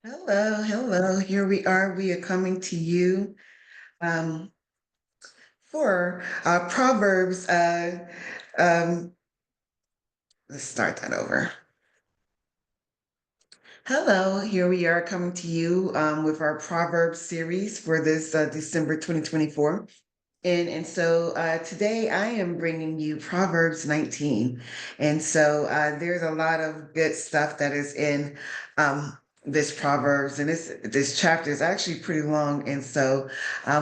Hello, hello. Here we are. We are coming to you um, for Proverbs. Um, let's start that over. Hello, here we are coming to you with our Proverbs series for this December 2024. And so today I am bringing you Proverbs 19. And so there's a lot of good stuff that is in this Proverbs, and this chapter is actually pretty long. And so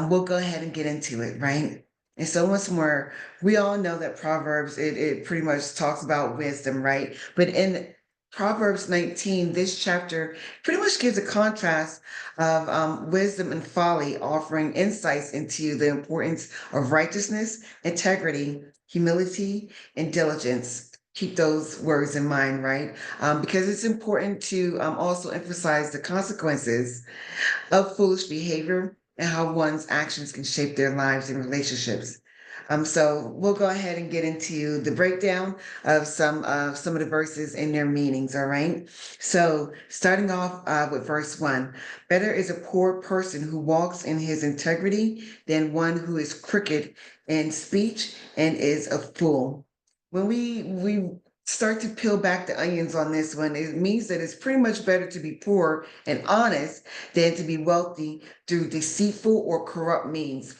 we'll go ahead and get into it, right? And so once more, we all know that Proverbs, it pretty much talks about wisdom, right? But in Proverbs 19, this chapter pretty much gives a contrast of wisdom and folly, offering insights into the importance of righteousness, integrity, humility, and diligence. Keep those words in mind, right? Because it's important to also emphasize the consequences of foolish behavior and how one's actions can shape their lives and relationships. So we'll go ahead and get into the breakdown of some of the verses and their meanings. All right. So starting off with verse 1, better is a poor person who walks in his integrity than one who is crooked in speech and is a fool. When we start to peel back the onions on this one, it means that it's pretty much better to be poor and honest than to be wealthy through deceitful or corrupt means.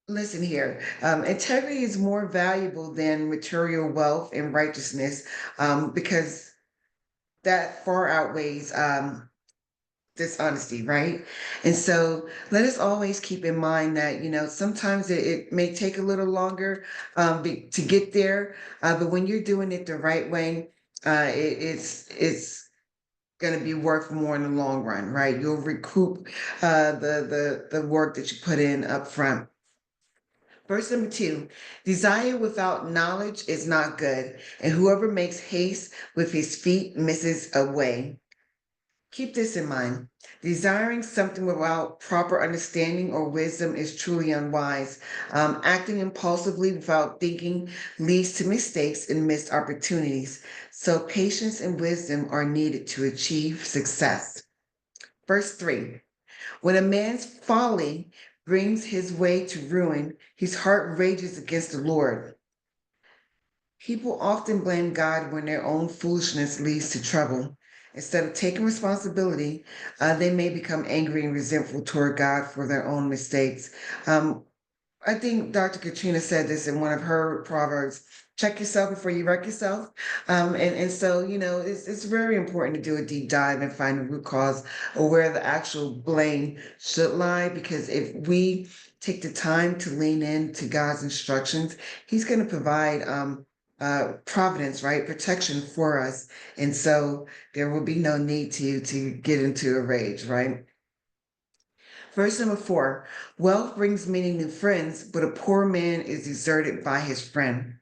Listen here, integrity is more valuable than material wealth and righteousness because that far outweighs dishonesty, right? And so let us always keep in mind that, sometimes it may take a little longer to get there, but when you're doing it the right way, it's going to be worth more in the long run, right? You'll recoup the work that you put in up front. Verse number 2, desire without knowledge is not good, and whoever makes haste with his feet misses a way. Keep this in mind. Desiring something without proper understanding or wisdom is truly unwise. Acting impulsively without thinking leads to mistakes and missed opportunities. So, patience and wisdom are needed to achieve success. Verse 3, when a man's folly brings his way to ruin, his heart rages against the Lord. People often blame God when their own foolishness leads to trouble. Instead of taking responsibility, they may become angry and resentful toward God for their own mistakes. Um, I think Dr. Katrina said this in one of her proverbs: check yourself before you wreck yourself. And so, it's very important to do a deep dive and find the root cause or where the actual blame should lie. Because if we take the time to lean into God's instructions, He's going to provide providence, right? Protection for us. And so there will be no need to get into a rage, right? Verse number 4, wealth brings many new friends, but a poor man is deserted by his friend.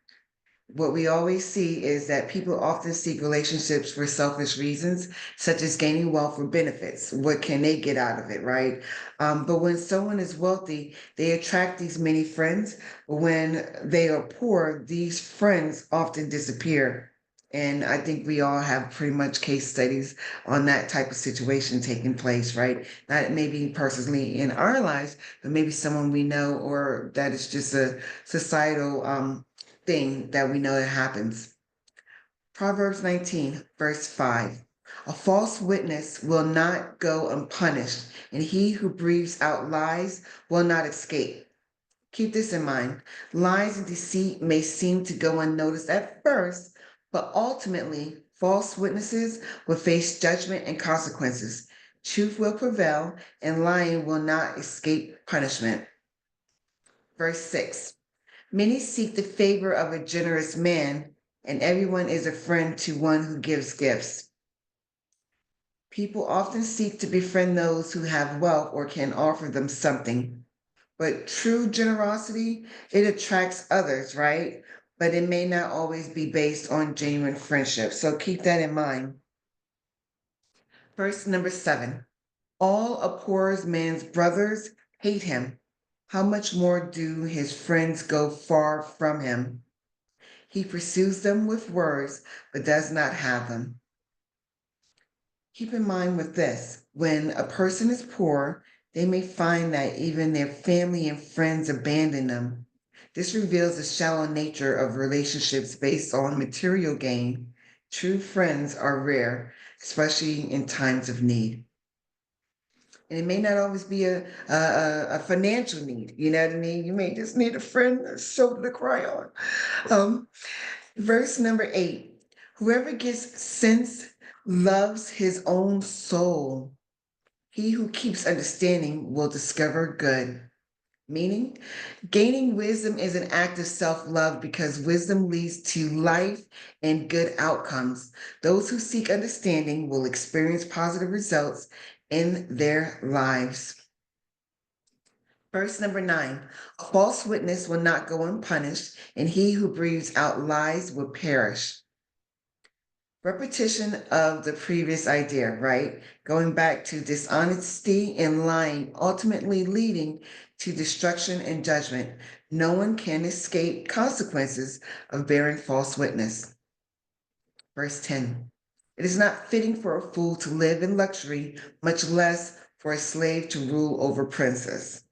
What we always see is that people often seek relationships for selfish reasons, such as gaining wealth or benefits. What can they get out of it, right? But when someone is wealthy, they attract these many friends. But when they are poor, these friends often disappear. And I think we all have pretty much case studies on that type of situation taking place, right? Not maybe personally in our lives, but maybe someone we know, or that is just a societal thing that we know that happens. Proverbs 19, verse 5. A false witness will not go unpunished, and he who breathes out lies will not escape. Keep this in mind. Lies and deceit may seem to go unnoticed at first, but ultimately, false witnesses will face judgment and consequences. Truth will prevail, and lying will not escape punishment. Verse 6. Many seek the favor of a generous man, and everyone is a friend to one who gives gifts. People often seek to befriend those who have wealth or can offer them something. But true generosity, it attracts others, right? But it may not always be based on genuine friendship. So keep that in mind. Verse number 7. All a poor man's brothers hate him. How much more do his friends go far from him? He pursues them with words, but does not have them. Keep in mind with this, when a person is poor, they may find that even their family and friends abandon them. This reveals the shallow nature of relationships based on material gain. True friends are rare, especially in times of need. And it may not always be a financial need. You know what I mean? You may just need a friend, a shoulder to cry on. Um, Verse number 8, whoever gets sense loves his own soul. He who keeps understanding will discover good. Meaning, gaining wisdom is an act of self love because wisdom leads to life and good outcomes. Those who seek understanding will experience positive results in their lives. Verse number 9, a false witness will not go unpunished, and he who breathes out lies will perish. Repetition of the previous idea, right? Going back to dishonesty and lying, ultimately leading to destruction and judgment. No one can escape consequences of bearing false witness. Verse 10, it is not fitting for a fool to live in luxury, much less for a slave to rule over princes.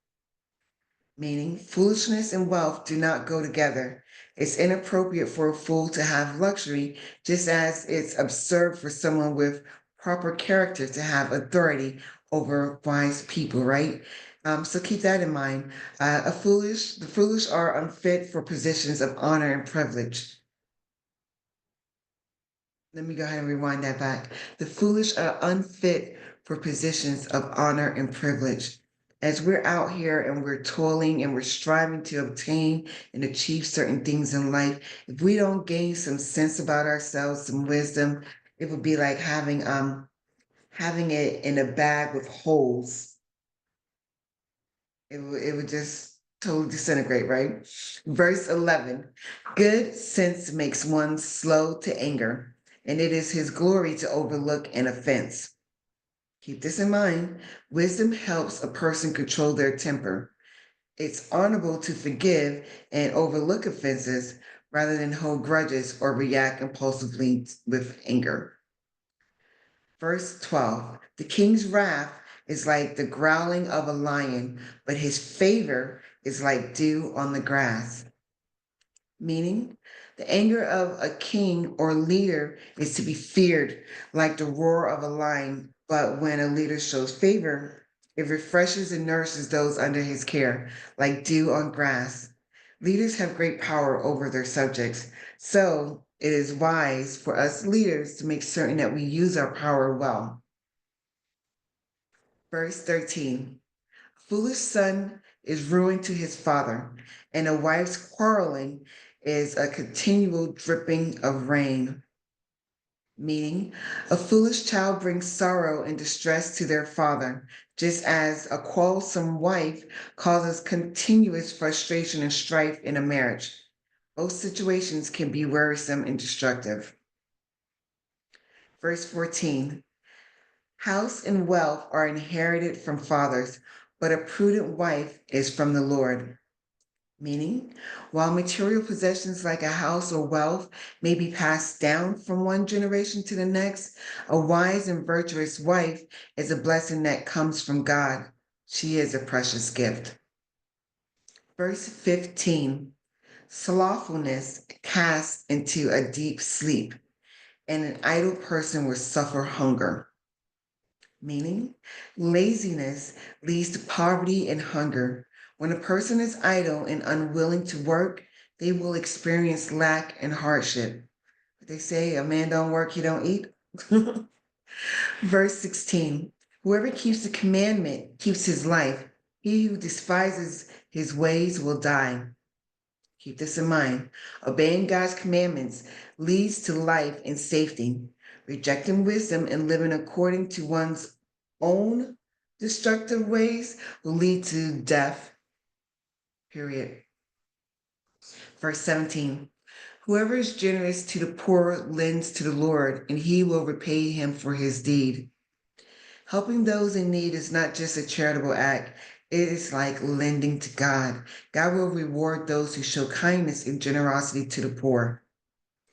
Meaning, foolishness and wealth do not go together. It's inappropriate for a fool to have luxury, just as it's absurd for someone with proper character to have authority over wise people, right? So keep that in mind. The foolish are unfit for positions of honor and privilege. Let me go ahead and rewind that back. The foolish are unfit for positions of honor and privilege. As we're out here and we're toiling and we're striving to obtain and achieve certain things in life, if we don't gain some sense about ourselves, some wisdom, it would be like having it in a bag with holes. It would just totally disintegrate, right? Verse 11, good sense makes one slow to anger, and it is his glory to overlook an offense. Keep this in mind. Wisdom helps a person control their temper. It's honorable to forgive and overlook offenses rather than hold grudges or react impulsively with anger. Verse 12, the king's wrath is like the growling of a lion, but his favor is like dew on the grass. Meaning, the anger of a king or leader is to be feared, like the roar of a lion. But when a leader shows favor, it refreshes and nourishes those under his care, like dew on grass. Leaders have great power over their subjects. So it is wise for us leaders to make certain that we use our power well. Verse 13, foolish son is ruin to his father, and a wife's quarreling is a continual dripping of rain. Meaning, a foolish child brings sorrow and distress to their father, just as a quarrelsome wife causes continuous frustration and strife in a marriage. Both situations can be wearisome and destructive. Verse 14, house and wealth are inherited from fathers, but a prudent wife is from the Lord. Meaning, while material possessions like a house or wealth may be passed down from one generation to the next, a wise and virtuous wife is a blessing that comes from God. She is a precious gift. Verse 15, slothfulness casts into a deep sleep, and an idle person will suffer hunger. Meaning, laziness leads to poverty and hunger. When a person is idle and unwilling to work, they will experience lack and hardship. They say a man don't work, he don't eat. Verse 16, whoever keeps the commandment keeps his life. He who despises his ways will die. Keep this in mind. Obeying God's commandments leads to life and safety. Rejecting wisdom and living according to one's own destructive ways will lead to death. Period. Verse 17. Whoever is generous to the poor lends to the Lord, and he will repay him for his deed. Helping those in need is not just a charitable act, it is like lending to God. God will reward those who show kindness and generosity to the poor.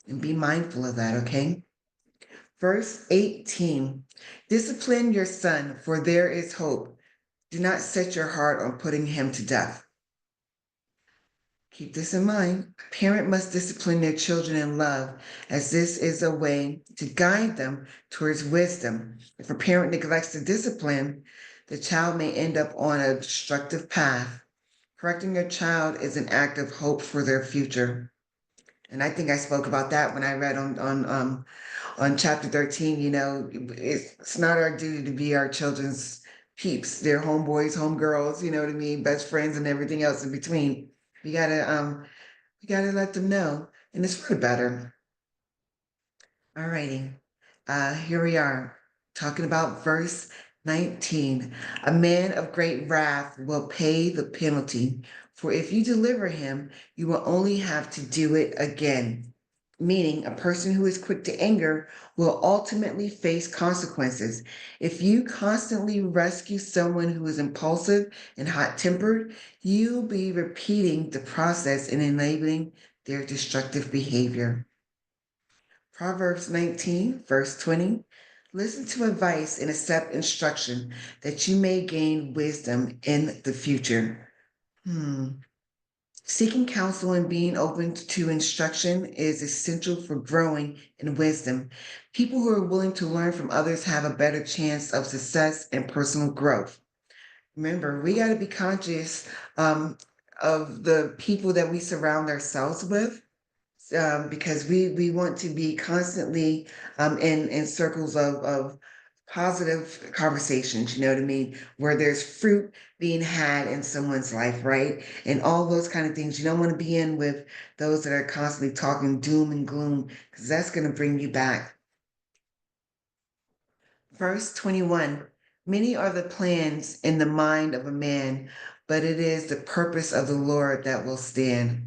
And be mindful of that, okay? Verse 18, discipline your son, for there is hope. Do not set your heart on putting him to death. Keep this in mind. A parent must discipline their children in love, as this is a way to guide them towards wisdom. If a parent neglects to discipline, the child may end up on a destructive path. Correcting your child is an act of hope for their future. And I think I spoke about that when I read on chapter 13. It's not our duty to be our children's peeps. They're homeboys, homegirls, you know what I mean, best friends and everything else in between. We gotta let them know, and it's for the better. All righty. Here we are talking about verse 19. A man of great wrath will pay the penalty, for if you deliver him, you will only have to do it again. Meaning, a person who is quick to anger will ultimately face consequences. If you constantly rescue someone who is impulsive and hot tempered, you'll be repeating the process and enabling their destructive behavior. Proverbs 19, verse 20. Listen to advice and accept instruction that you may gain wisdom in the future. Seeking counsel and being open to instruction is essential for growing in wisdom. People who are willing to learn from others have a better chance of success and personal growth. Remember, we got to be conscious of the people that we surround ourselves with, because we want to be constantly in circles of positive conversations, you know what I mean, where there's fruit being had in someone's life, right? And all those kind of things. You don't want to be in with those that are constantly talking doom and gloom, because that's going to bring you back. Verse 21, many are the plans in the mind of a man, but it is the purpose of the Lord that will stand.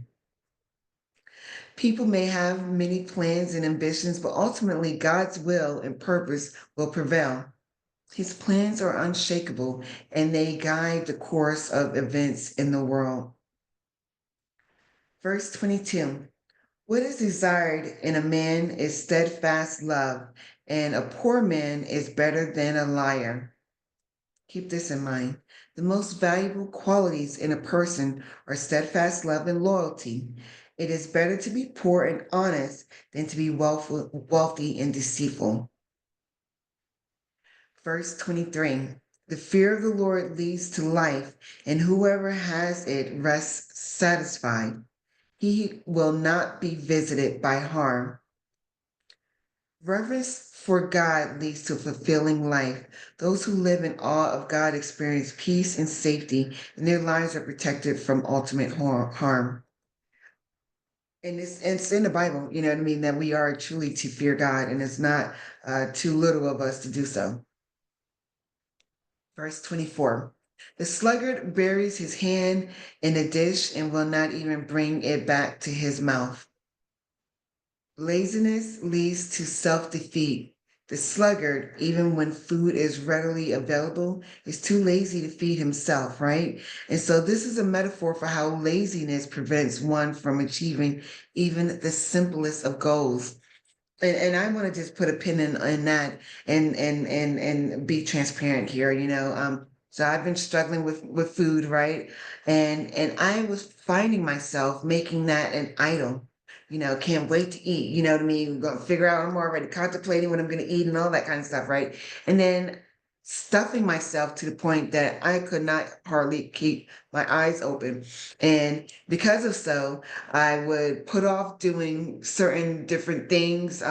People may have many plans and ambitions, but ultimately God's will and purpose will prevail. His plans are unshakable and they guide the course of events in the world. Verse 22, what is desired in a man is steadfast love, and a poor man is better than a liar. Keep this in mind. The most valuable qualities in a person are steadfast love and loyalty. It is better to be poor and honest than to be wealthy and deceitful. Verse 23, the fear of the Lord leads to life, and whoever has it rests satisfied. He will not be visited by harm. Reverence for God leads to fulfilling life. Those who live in awe of God experience peace and safety, and their lives are protected from ultimate harm. And it's in the Bible, you know what I mean, that we are truly to fear God, and it's not too little of us to do so. Verse 24. The sluggard buries his hand in a dish and will not even bring it back to his mouth. Laziness leads to self-defeat. The sluggard, even when food is readily available, is too lazy to feed himself, right? And so this is a metaphor for how laziness prevents one from achieving even the simplest of goals. And I want to just put a pin in that and be transparent here, So I've been struggling with food, right? And I was finding myself making that an idol. Can't wait to eat, you know what I mean? We're gonna figure out, I'm already contemplating what I'm gonna eat and all that kind of stuff, right? And then stuffing myself to the point that I could not hardly keep my eyes open. And because of so, I would put off doing certain different things,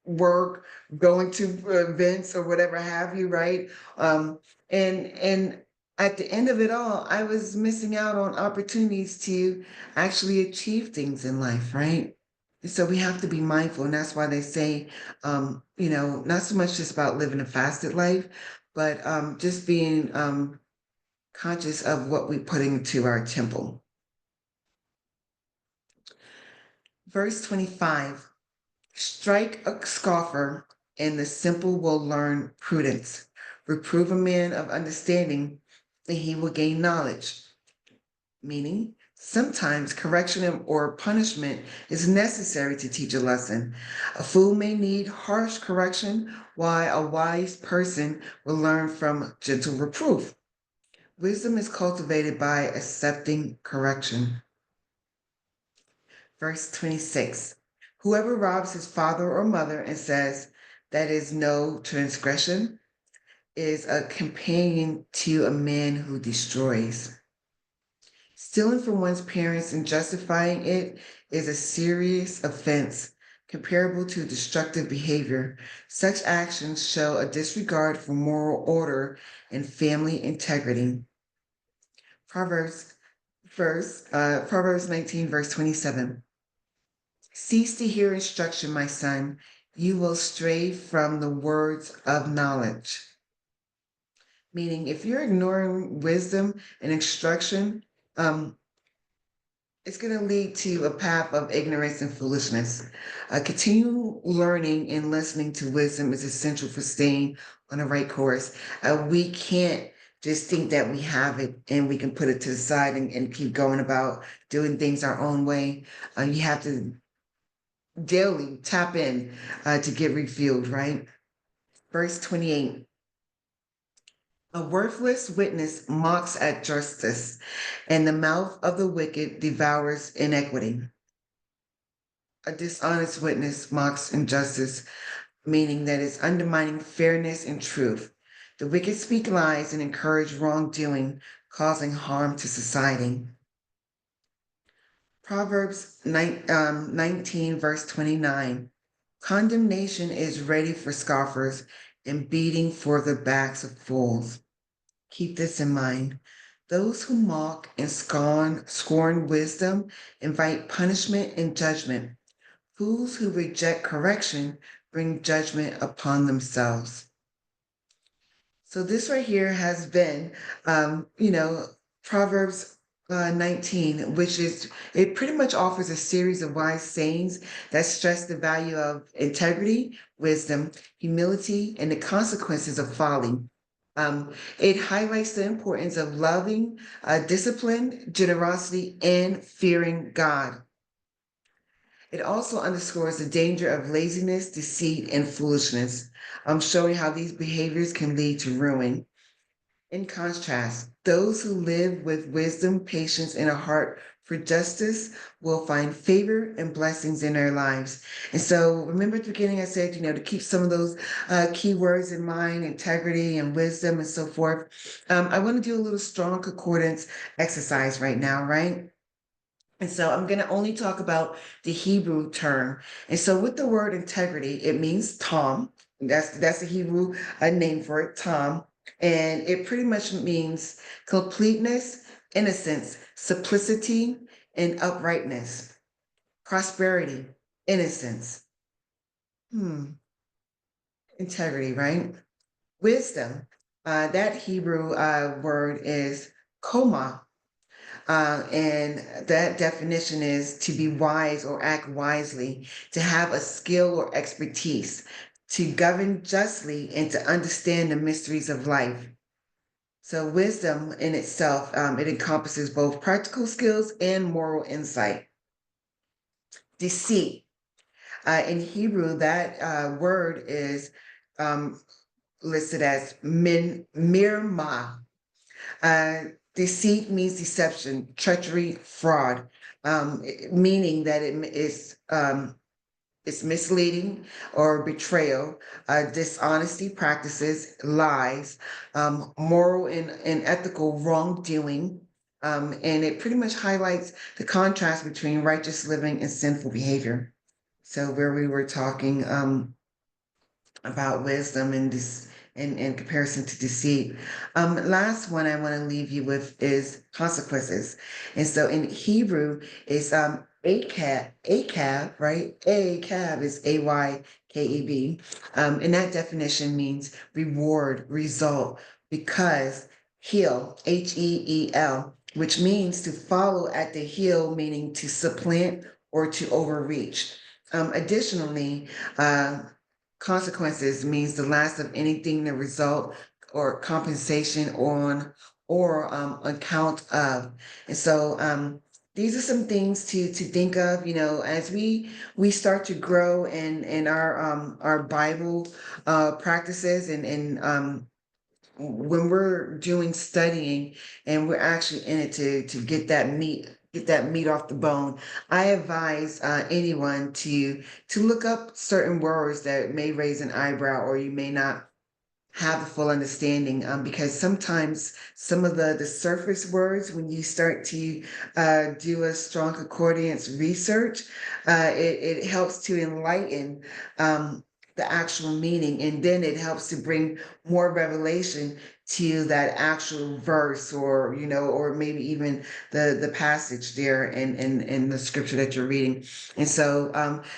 work, going to events or whatever have you, right? And at the end of it all, I was missing out on opportunities to actually achieve things in life, right? So we have to be mindful, and that's why they say, not so much just about living a fasted life, but just being conscious of what we put into our temple. Verse 25, strike a scoffer, and the simple will learn prudence. Reprove a man of understanding, and he will gain knowledge. Meaning, Sometimes correction or punishment is necessary to teach a lesson. A fool may need harsh correction, while a wise person will learn from gentle reproof. Wisdom is cultivated by accepting correction. Verse 26. Whoever robs his father or mother and says, that is no transgression, is a companion to a man who destroys. Stealing from one's parents and justifying it is a serious offense comparable to destructive behavior. Such actions show a disregard for moral order and family integrity. Proverbs 19, verse 27. Cease to hear instruction, my son. You will stray from the words of knowledge. Meaning, if you're ignoring wisdom and instruction, um, it's going to lead to a path of ignorance and foolishness. Continue learning and listening to wisdom is essential for staying on the right course. We can't just think that we have it and we can put it to the side and keep going about doing things our own way. You have to daily tap in to get refueled, right? Verse 28. A worthless witness mocks at justice, and the mouth of the wicked devours iniquity. A dishonest witness mocks injustice, meaning that it's undermining fairness and truth. The wicked speak lies and encourage wrongdoing, causing harm to society. Proverbs 19, verse 29. Condemnation is ready for scoffers and beating for the backs of fools. Keep this in mind. Those who mock and scorn wisdom invite punishment and judgment. Fools who reject correction bring judgment upon themselves. So this right here has been, Proverbs 19, which is, it pretty much offers a series of wise sayings that stress the value of integrity, wisdom, humility, and the consequences of folly. It highlights the importance of loving, discipline, generosity, and fearing God. It also underscores the danger of laziness, deceit, and foolishness, showing how these behaviors can lead to ruin. In contrast, those who live with wisdom, patience, and a heart for justice will find favor and blessings in their lives. And so, remember at the beginning, I said, to keep some of those key words in mind: integrity and wisdom and so forth. I want to do a little strong concordance exercise right now, right? And so I'm going to only talk about the Hebrew term. And so with the word integrity, it means Tom. That's a Hebrew name for it, Tom. And it pretty much means completeness, innocence, simplicity, and uprightness, prosperity, innocence, integrity, right? Wisdom. That Hebrew word is koma. And that definition is to be wise or act wisely, to have a skill or expertise, to govern justly, and to understand the mysteries of life. So, wisdom in itself, it encompasses both practical skills and moral insight. Deceit. In Hebrew, that word is listed as mirma. Uh, Deceit means deception, treachery, fraud, meaning that it's misleading or betrayal, dishonesty practices, lies, moral and ethical wrongdoing. And it pretty much highlights the contrast between righteous living and sinful behavior. So where we were talking about wisdom and this in comparison to deceit. Last one I want to leave you with is consequences. And so in Hebrew, it's ACAB, right? ACAB is AYKEB. And that definition means reward, result, because heel, HEEL, which means to follow at the heel, meaning to supplant or to overreach. Additionally, consequences means the last of anything, the result or compensation on or account of. And so these are some things to think of, as we start to grow in our Bible practices, and when we're doing studying and we're actually in it to get that meat off the bone. I advise anyone to look up certain words that may raise an eyebrow, or you may not have the full understanding, because sometimes some of the surface words, when you start to do a strong concordance research, it helps to enlighten the actual meaning, and then it helps to bring more revelation to that actual verse, or or maybe even the passage there in the scripture that you're reading. And so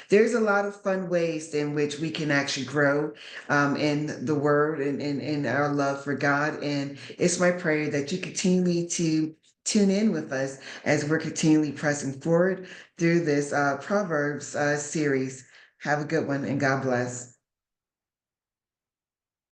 there's a lot of fun ways in which we can actually grow in the word, and in our love for God. And it's my prayer that you continue to tune in with us as we're continually pressing forward through this Proverbs series. Have a good one, and God bless.